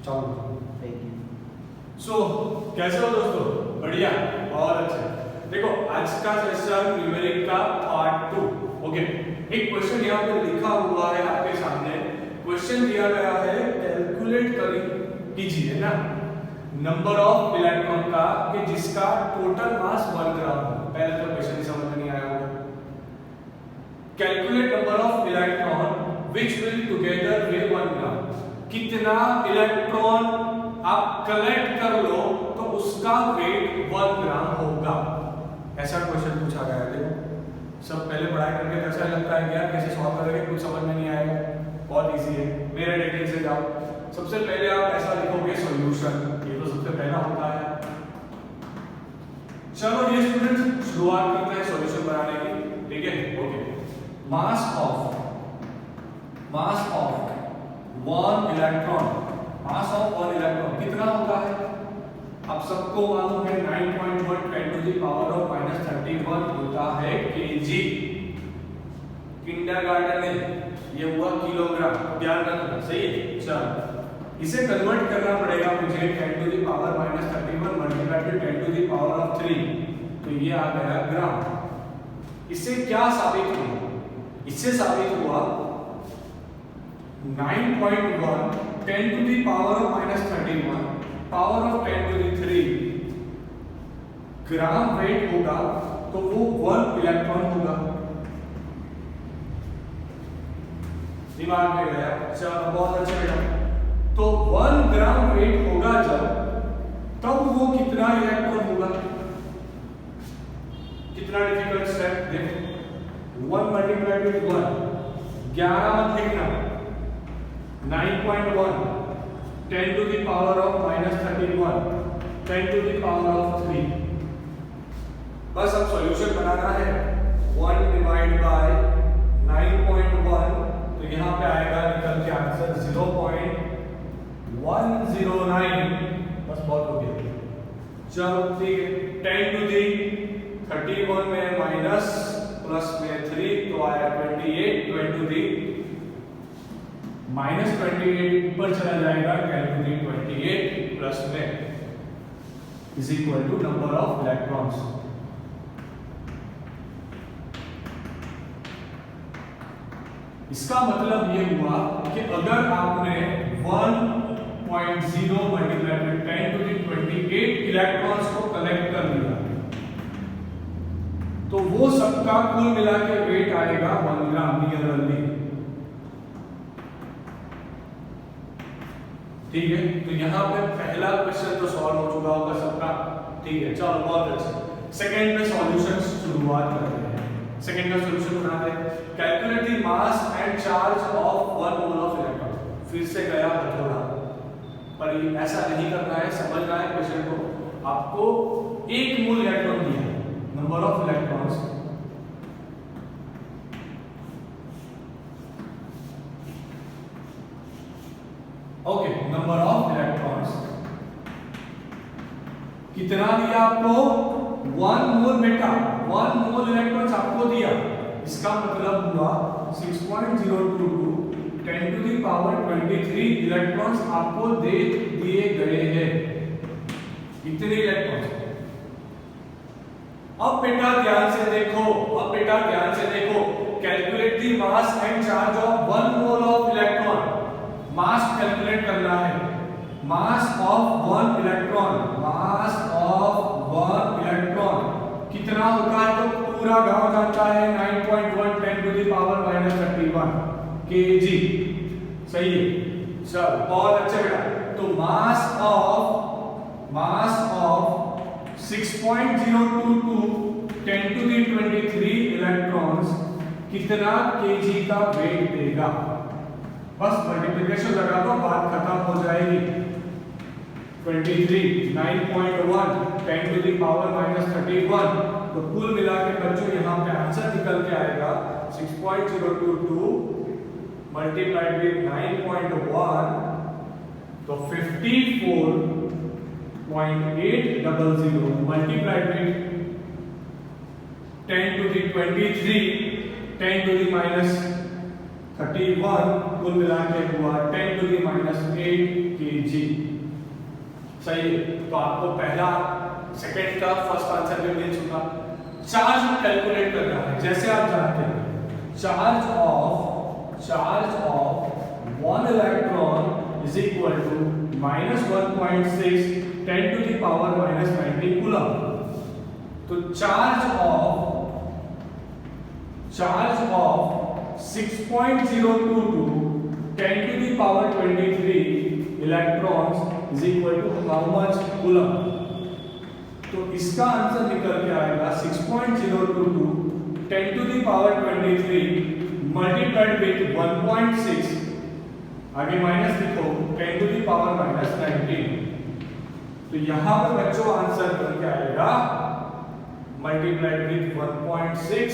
चलो thank you. सो कैसे हो दोस्तों? बढ़िया, बहुत अच्छे। देखो आज का सेशन न्यूमेरिक का पार्ट 2। ओके, एक क्वेश्चन यहाँ पे लिखा हुआ है आपके सामने। क्वेश्चन दिया गया है, कैलकुलेट कीजिए ना नंबर ऑफ इलेक्ट्रॉन का कि जिसका टोटल मास 1 ग्राम हो। पहले तो क्वेश्चन समझ में नहीं आया होगा। Calculate number of electron which will together weigh 1 gram. कितना इलेक्ट्रॉन आप कलेक्ट कर लो तो उसका वेट 1 ग्राम होगा। ऐसा क्वेश्चन पूछा गया है। देखो सब पहले पढ़ाई करके कैसा लगता है कि यार कैसे सॉल्व करेंगे, कुछ समझ में नहीं आएगा। बहुत इजी है, मेरे डिटेल से जाओ। सबसे पहले आप ऐसा लिखोगे सॉल्यूशन, ये तो सबसे पहला होता है। चलो ये स्टूडेंट शुरुआत करते हैं सॉल्यूशन बनाने की, ठीक है? Okay, mass of 1 electron, mass of 1 electron कितना होता है? आप सबको मालूम है 9.1 10 टू द पावर ऑफ -31 होता है केजी। किंडरगार्टन में ये हुआ किलोग्राम, ध्यान रखना, सही है? चलो इसे कन्वर्ट करना पड़ेगा मुझे 10 to the power -31 multiply by 10 to the power of 3, तो ये आ गया ग्राम। इससे क्या साबित हुआ? इससे साबित हुआ 9.1 10 to the power of -31 power of 10 to the 3 gram weight होगा, तो वो 1 इलेक्ट्रॉन होगा। दिमाग में गया? चलो बहुत अच्छा बेटा। तो 1 ग्राम वेट होगा जब, तब वो कितना इलेक्ट्रॉन होगा? कितना डिफिकल्ट स्टेप देखो, 1 मल्टीप्लाई विद 1, 11 मत लिखना, 9.1 10 to the power of -31 10 to the power of 3। बस अब सॉल्यूशन बनाना है। 1 डिवाइड बाय 9.1, तो यहाँ पे आएगा निकल के आंसर 0.109। बस बहुत हो गया। चलो ठीक है, 10 टू दी 31 में माइनस प्लस में 3 तो आया 28, 10 टू दी -28 ऊपर चला जाएगा, 10 टू दी 28 प्लस में is equal to number of electrons. इसका मतलब ये हुआ कि अगर आपने 1.0 multiply by 10 to the 28 electrons को कलेक्ट कर लिया, तो वो सबका कुल मिला के वेट आएगा 1 ग्राम नियरली। ठीक है, तो यहाँ पे पहला क्वेश्चन तो सॉल्व हो चुका होगा सबका। ठीक है, चलो बहुत अच्छा। सेकंड में सॉल्यूशन शुरुआत करते हैं। सेकंड का सॉल्यूशन बनाते हैं। Calculate the mass and charge of 1 mole of electron. फिर से गया हथौड़ा, पर ये ऐसा नहीं करना है, समझना है क्वेश्चन को। आपको 1 मोल इलेक्ट्रॉन दिया, number of electrons okay, number of electrons कितना दिया आपको? 1 मोल बेटा, 1 मोल इलेक्ट्रॉन्स आपको दिया। इसका मतलब हुआ 6.022 10 टू द पावर 23 इलेक्ट्रॉन्स आपको दे दिए गए हैं। इतने इलेक्ट्रॉन्स। अब बेटा ध्यान से देखो, calculate the mass and charge of 1 mole of electron. Mass calculate करना है। Mass of 1 electron, mass of 1 electron कितना होता है? तो पूरा गांव जानता है 9.1 10 टू द पावर -31 केजी। सही है, चलो बहुत अच्छे बेटा। तो mass of 6.022 10 to the 23 electrons कितना केजी का वेट देगा? बस मल्टीप्लिकेशन लगा दो, बात खत्म हो जाएगी। 23 9.1 10 टू द पावर -31, तो कुल मिला के बच्चों यहाँ पे आंसर निकल के आएगा 6.022 मल्टीप्लाइड विद 9.1, तो 54.800 multiplied with 10 to the 23 10 to the 31 कुल मिला के हुआ 10 टू द माइनस 8 kg। सही है, तो आपको पहला सेकंड का फर्स्ट आंसर भी मिल चुका। चार्ज कैलकुलेट करना है, जैसे आप जानते हैं charge of 1 electron is equal to -1.6 10 to the power -19 coulomb. तो charge of 6.022 10 to the power 23 electrons is equal to how much coulomb। तो इसका आंसर निकल के आएगा 6.022 10 to the power 23 multiplied with 1.6, आगे माइनस लिखो 10 to the power -19। तो यहां पर बच्चों आंसर निकल के आएगा multiplied with 1.6,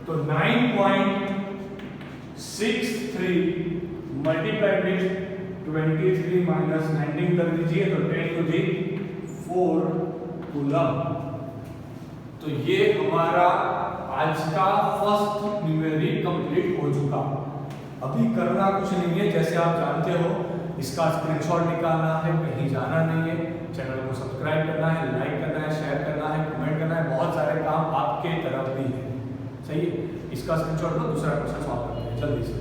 तो 9.63 multiplied with 23 minus 19 कर दीजिए तो 10 to the 4 कूलम। तो ये हमारा आज का फर्स्ट न्यूमेरिक कंप्लीट हो चुका। अभी करना कुछ नहीं है, जैसे आप जानते हो इसका स्क्रीनशॉट निकालना है, कहीं जाना नहीं है, चैनल को सब्सक्राइब करना है, लाइक करना है, शेयर करना है, कमेंट करना है, बहुत सारे काम आपके तरफ भी है। सही है, इसका स्क्रीनशॉट लो, दूसरा क्वेश्चन सॉल्व करते हैं जल्दी से।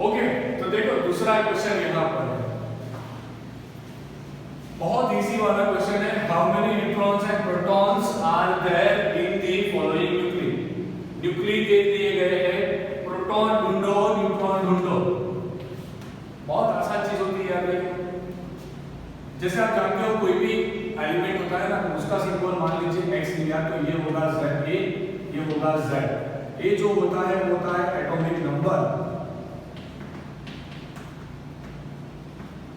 ओके, तो देखो दूसरा क्वेश्चन यहाँ पर है, बहुत इजी वाला क्वेश्चन है। How many neutrons and protons are there in the following nuclei. Nuclei दे दिए गए हैं, प्रोटॉन ढूंढो, न्यूट्रॉन ढूंढो। बहुत आसान चीज होती है यार। जैसे आप जानते हो कोई भी एलिमेंट होता है ना, उसका सिंबल मान लीजिए x लिया तो ये होगा Z, ये होगा Z। ये जो होता है वो होता है एटॉमिक नंबर,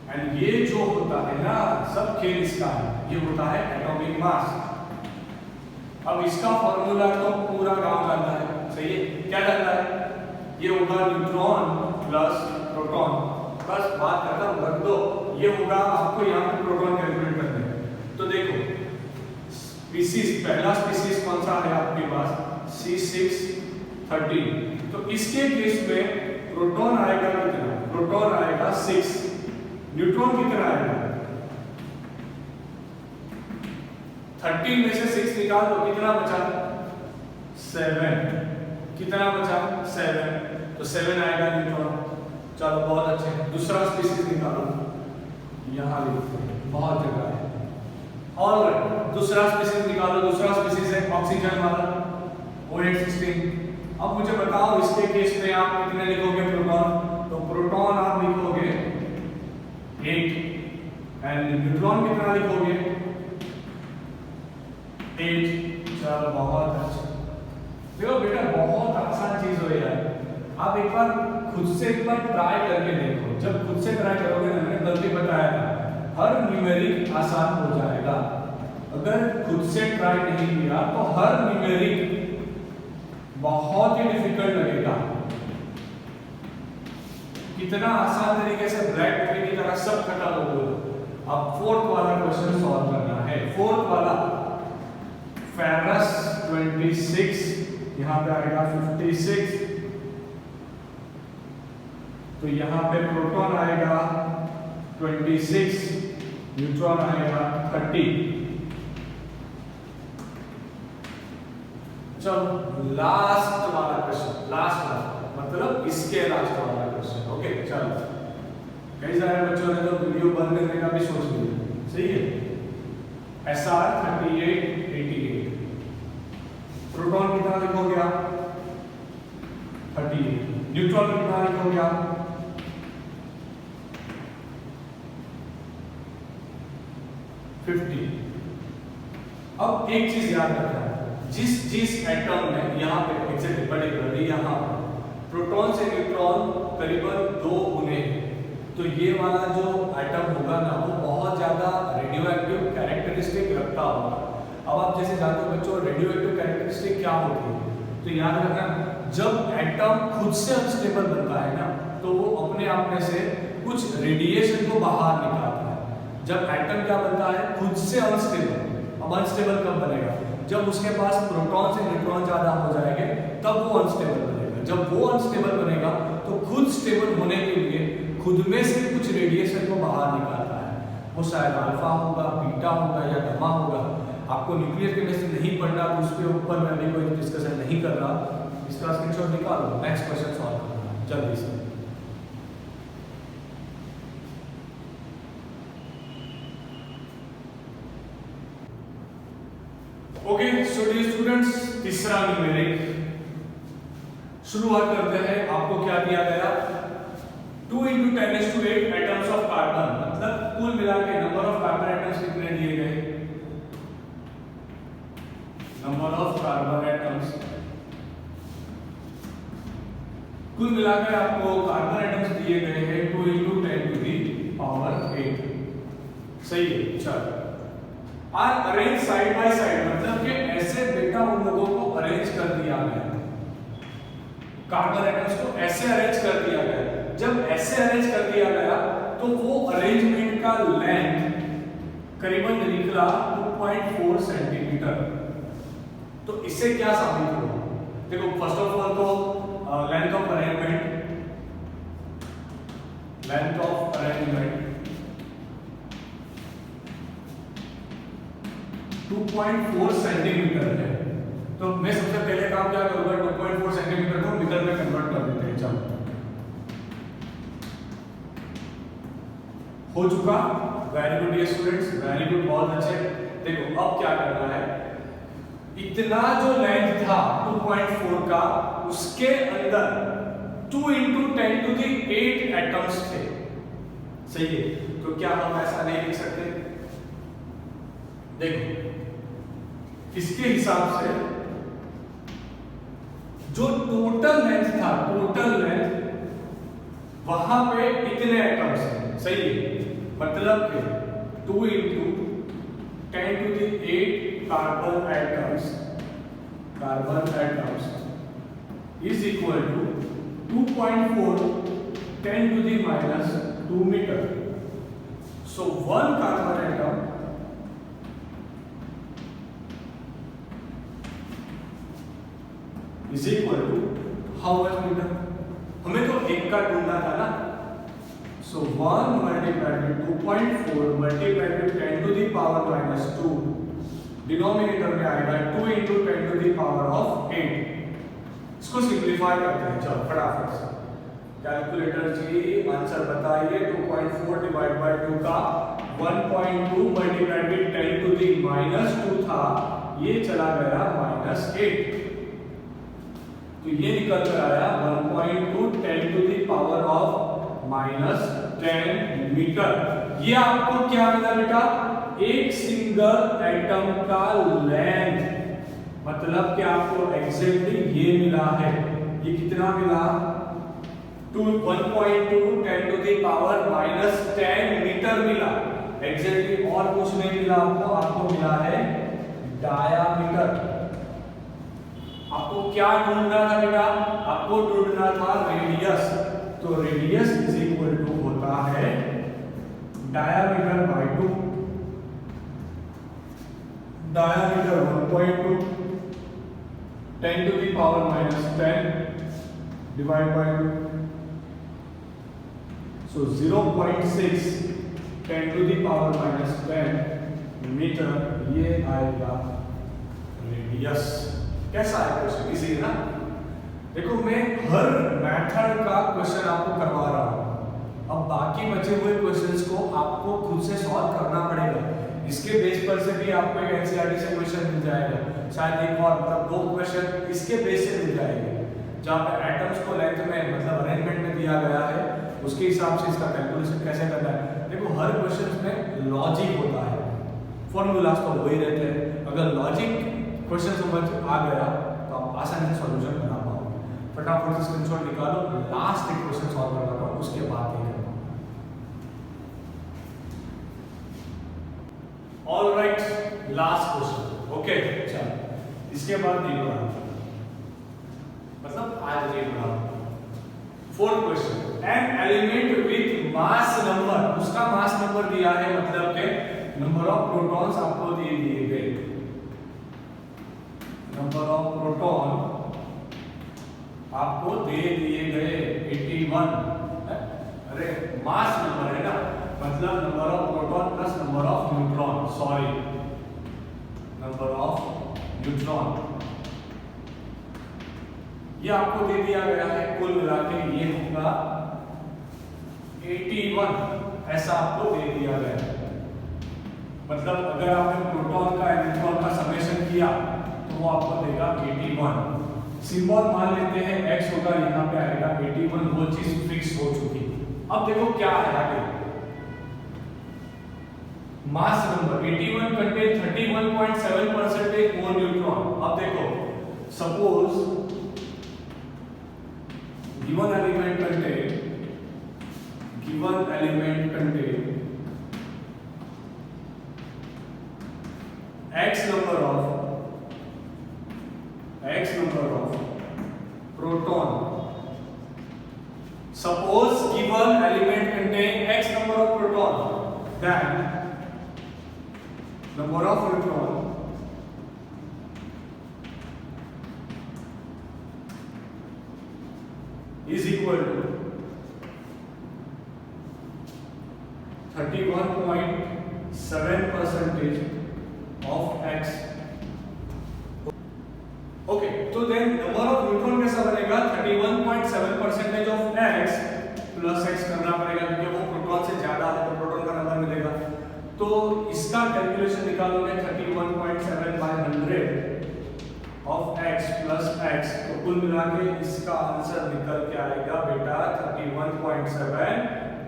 एंड ये जो होता है ना, सब खेल इसका है, ये होता है एटॉमिक मास। अब इसका फॉर्मूला तो पूरा गांव जानता है, सही है, क्या जानता है? ये होगा न्यूट्रॉन प्लस प्रोटॉन, बस बात खत्म कर दो। ये होगा, आपको यहाँ पे प्रोटॉन कैलकुलेट करना है। तो देखो स्पीसीज, पहला स्पीसीज कौन सा है आपके पास? C613। तो इसके केस में प्रोटॉन आएगा कितना? प्रोटॉन आएगा 6, न्यूट्रॉन कितना आएगा? 13 में से 6 निकाल दो, कितना बचा? 7। कितना बचा? 7। तो 7 आएगा न्यूट्रॉन। चलो बहुत अच्छे, दूसरा स्पीसीज निकालो, यहाँ लिखते हैं, बहुत जगह है। ऑलराइट, दूसरा स्पीसीज निकालो। दूसरा स्पीसीज है ऑक्सीजन वाला, O816। अब मुझे बताओ इसके केस में आप कितने लिखोगे प्रोटॉन? तो प्रोटॉन आप लिखोगे 8, एंड न्यूट्रॉन कितना लिखोगे? 8। चलो बहुत अच्छा। देखो बेटा बहुत आसान चीज हो यार, आप एक बार खुद से एक बार ट्राई करके देखो। जब खुद से ट्राई करोगे ना, मैंने कल भी बताया था, हर न्यूमेरिक आसान हो जाएगा। अगर खुद से ट्राई नहीं किया तो हर न्यूमेरिक बहुत ही डिफिकल्ट लगेगा। कितना आसान तरीके से ब्लैक बॉडी की तरह सब खत्म हो गया। अब फोर्थ वाला क्वेश्चन सॉल्व करना है। फोर्थ वाला फेरस 26, यहाँ पे आएगा 56, तो यहाँ पे प्रोटॉन आएगा 26, न्यूट्रॉन आएगा 30। चलो लास्ट वाला क्वेश्चन, लास्ट वाला मतलब इसके लास्ट वाला क्वेश्चन। ओके चलो, कई सारे बच्चों ने तो वीडियो बंद करने का भी सोच लिया, सही है। SR 3888, प्रोटॉन कितना लिखोगे आप? 38। न्यूट्रॉन कितना लिखोगे आप? 50। अब एक चीज याद रखना, जिस एटम में यहाँ पे एग्जैक्टली पर्टिकुलरली यहाँ प्रोटॉन से न्यूट्रॉन करीबन 2 गुने, तो ये वाला जो एटम होगा ना, वो बहुत ज्यादा रेडियो एक्टिव कैरेक्टरिस्टिक रखता होगा। अब आप जैसे जानते हो बच्चों, रेडियो एक्टिव कैरेक्टरिस्टिक क्या होती है, तो याद रखना, जब एटम खुद से अनस्टेबल बनता है ना, तो वो अपने आप में से कुछ रेडिएशन को बाहर निकालता है। जब एटम क्या बनता है? खुद से अनस्टेबल, अब अनस्टेबल कब बनेगा? जब उसके पास प्रोटॉन से न्यूट्रॉन ज्यादा हो जाएंगे तब वो अनस्टेबल बनेगा। जब वो अनस्टेबल बनेगा तो खुद स्टेबल होने के लिए खुद में से कुछ रेडिएशन को बाहर निकालता है। वो शायद अल्फा होगा, बीटा होगा या गामा होगा। आपको न्यूक्लियर केमिस्ट्री नहीं पढ़ना तो उसके ऊपर मैं अभी कोई डिस्कशन नहीं कर रहा। इसका स्क्रीनशॉट निकालो, नेक्स्ट क्वेश्चन सॉल्व करना जल्दी से। ओके सो डियर स्टूडेंट्स, तीसरा न्यूमेरिक शुरुआत करते हैं। आपको क्या दिया गया? 2 × 10⁸ एटम्स ऑफ कार्बन, मतलब कुल मिला के नंबर ऑफ कार्बन एटम्स कितने दिए गए? नंबर ऑफ कार्बन एटम्स कुल मिलाकर आपको कार्बन एटम्स दिए गए हैं 2 × 10⁸ सही है। चलो, rearrange side by side, मतलब कि ऐसे बेटा उन लोगों को अरेंज कर दिया गया, कार्बन एटम्स को ऐसे अरेंज कर दिया गया। जब ऐसे अरेंज कर दिया गया तो वो अरेंजमेंट का लेंथ करीबन निकला 2.4 सेंटीमीटर। तो इससे क्या साबित हुआ? देखो फर्स्ट ऑफ ऑल तो लेंथ ऑफ अरेंजमेंट 2.4 सेंटीमीटर है। तो मैं सबसे पहले काम क्या करूंगा, 2.4 सेंटीमीटर को मीटर में कन्वर्ट कर देते हैं। चलो, हो चुका। Very good dear students, very good, बहुत अच्छे। देखो अब क्या करना है, इतना जो लेंथ था 2.4 का, उसके अंदर 2 × 10⁸ एटम्स थे। सही है, तो क्या हम ऐसा नहीं लिख सकते? देखो इसके हिसाब से जो टोटल लेंथ था, टोटल लेंथ वहां पे इतने एटम्स हैं। सही है, मतलब कि 2 × 10⁸ carbon atoms is equal to 2.4 10⁻² metre. So 1 carbon atom is equal to how much metre? हमें तो एक का ढूंढना था ना। सो 1 × 2.4 × 10⁻², डिनोमिनेटर में आएगा 2 × 10⁸ इसको सिंप्लीफाई करते हैं। चलो फटाफट से कैलकुलेटर जी आंसर बताइए। 2.4 डिवाइड बाय 2 का 1.2 × 10⁻² था, ये चला गया -8, तो ये निकल कर आया 1.2 10⁻−10 मीटर। ये आपको क्या मिला बेटा? एक सिंगल एटम का लेंथ, मतलब कि आपको एग्जैक्टली ये मिला है। ये कितना मिला? 1.2 10⁻−10 मीटर मिला एग्जैक्टली, और कुछ नहीं मिला आपको मिला है डायामीटर। आपको क्या ढूंढना था बेटा? आपको ढूंढना था रेडियस। तो रेडियस इज इक्वल टू होता है diameter by 2। Diameter 1.2 10⁻−10 divide by 2, so 0.6 10⁻−10 metre, ये आएगा रेडियस। कैसा है क्वेश्चन? इजी है ना? देखो मैं हर मेथड का क्वेश्चन आपको करवा रहा हूं। अब बाकी बचे हुए क्वेश्चंस को आपको खुद से सॉल्व करना पड़ेगा। इसके बेस पर से भी आपको एक एनसीईआरटी से क्वेश्चन मिल जाएगा, शायद एक और, मतलब 2 क्वेश्चन इसके बेस से मिल जाएंगे, जहां पे एटम्स को लेंथ में मतलब अरेंजमेंट में दिया गया है, उसके हिसाब से इसका कैलकुलेशन कैसे करना है। देखो हर क्वेश्चन में लॉजिक होता है, फॉर्मूलाज तो वही रहते हैं। अगर लॉजिक क्वेश्चन समझ आ गया तो आप आसानी से सॉल्यूशन बना पाओगे। फटाफट से स्क्रीनशॉट निकालो, लास्ट एक क्वेश्चन सॉल्व करना था, उसके बाद ये करना। Alright, last question. ओके चलो, इसके बाद नहीं बढ़ा, मतलब आज नहीं बढ़ा। 4th question, an element with mass number, उसका मास नंबर दिया है, मतलब के नंबर ऑफ प्रोटॉन्स आपको दे दिए गए, नंबर ऑफ प्रोटॉन आपको दे दिए गए 81, अरे मास नंबर है ना, मतलब number of proton plus number of neutron, sorry number of neutron, ये आपको दे दिया गया है। कुल मिला के ये होगा 81, ऐसा आपको दे दिया गया है। मतलब अगर आपने प्रोटॉन का न्यूट्रॉन का समेशन किया तो वो आपको देगा 81। सिंबल मान लेते हैं x होगा, यहाँ पे आएगा 81, वो चीज फिक्स हो चुकी। अब देखो क्या है आगे, मास नंबर 81 कंटेन 31.7% मोर न्यूट्रॉन। अब देखो suppose given element contain x number of proton. Suppose given element contain x number of proton, then number of neutron is equal to 31.7% of x. Okay, तो देन नंबर ऑफ न्यूट्रॉन कैसा बनेगा, 31.7% of x plus x करना पड़ेगा क्योंकि वो proton से ज्यादा है तो प्रोटॉन का नंबर मिलेगा। तो इसका कैलकुलेशन निकालोगे 31.7 by 100 of x plus x, तो कुल मिला के इसका आंसर निकल के आएगा बेटा 31.7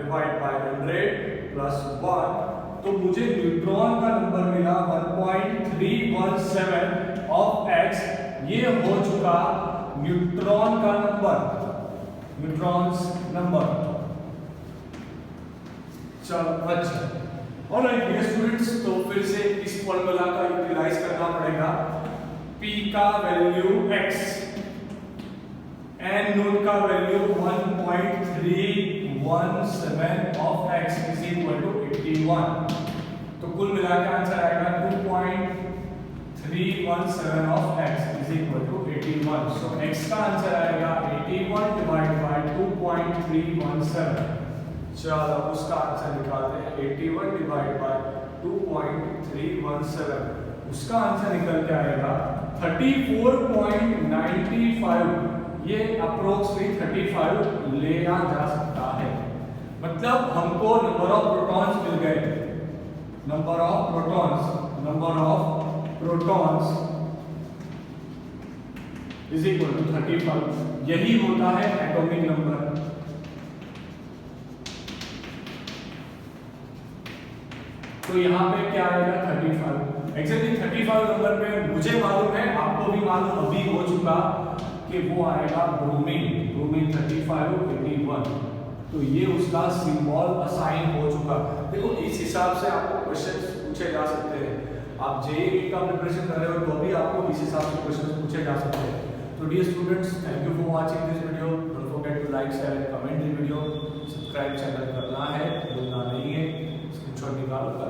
डिवाइड बाय 100 प्लस 1। तो मुझे न्यूट्रॉन का नंबर मिला 1.317 ऑफ x। ये हो चुका न्यूट्रॉन का नंबर, न्यूट्रॉन्स नंबर। चलो अच्छा, ऑलराइट डियर स्टूडेंट्स, तो फिर से इस फॉर्मूला का यूटिलाइज करना पड़ेगा। P का वैल्यू x, n नोट का वैल्यू 1.317 of x is equal to 81। तो कुल मिलाकर आंसर आएगा 2.317 of x is equal to 81। So x का आंसर आएगा 81 डिवाइड बाय 2.317। चलो उसका आंसर निकालते हैं, 81 डिवाइड बाय 2.317, उसका आंसर निकल के आएगा 34.95। ये अप्रोक्सीमेटली 35 लिया जा सकता है। मतलब हमको नंबर ऑफ प्रोटॉन्स मिल गए, number of protons is equal to 35। यही होता है एटॉमिक नंबर। तो यहाँ पे क्या आएगा 35, एक्जेक्टली 35 नंबर पे मुझे मालूम है, आपको भी मालूम अभी हो चुका कि वो आएगा ब्रोमीन 3581। तो ये उसका सिंबल असाइन हो चुका। देखो इस हिसाब से आपको क्वेश्चंस पूछे जा सकते हैं। आप जेईई का प्रिपरेशन कर रहे हो तो भी आपको इस हिसाब से क्वेश्चंस पूछे जा सकते हैं। तो dear students, thank you for watching this video. Don't forget to like, share and comment this video. Subscribe channel करना है, भूलना नहीं है। स्क्रीनशॉट निकालो, कर